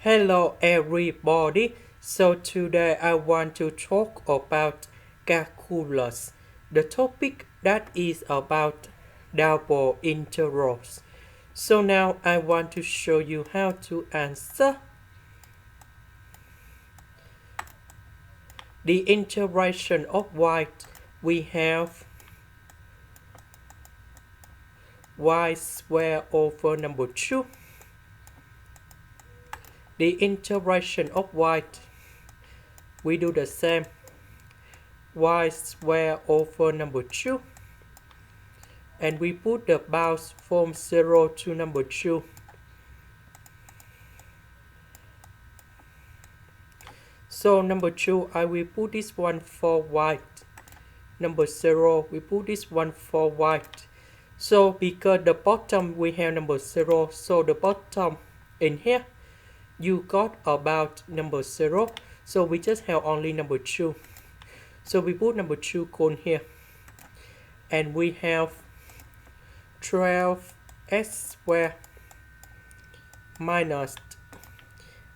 Hello everybody. So today I want to talk about calculus. The topic that is about double integrals. So now I want to show you how to answer the integration of y. We have y squared over number 2. The integration of y, we do the same. Y squared over number 2. And we put the bounds from 0 to number 2. So number 2, I will put this one for y. Number 0, we put this one for y. So because the bottom we have number 0, so the bottom in here, you got about number 0. So we just have only number 2. So we put number 2 cone here. And we have 12x squared minus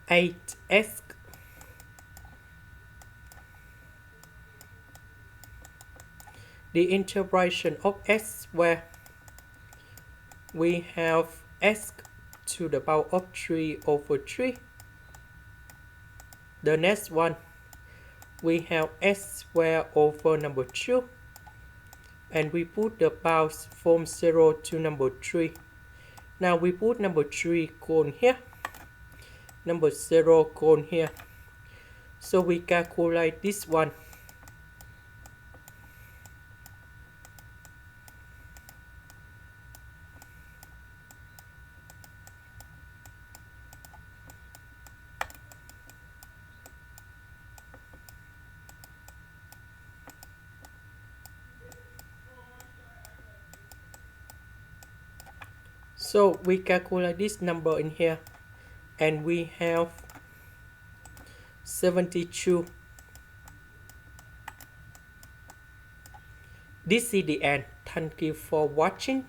8x the integration of x squared, we have x to the power of 3 over 3. The next one, we have x squared over number 2. And we put the bounds from 0 to number 3. Now we put number 3 cone here, number 0 cone here. So we calculate this one. So we calculate this number in here, and we have 72. This is the end. Thank you for watching.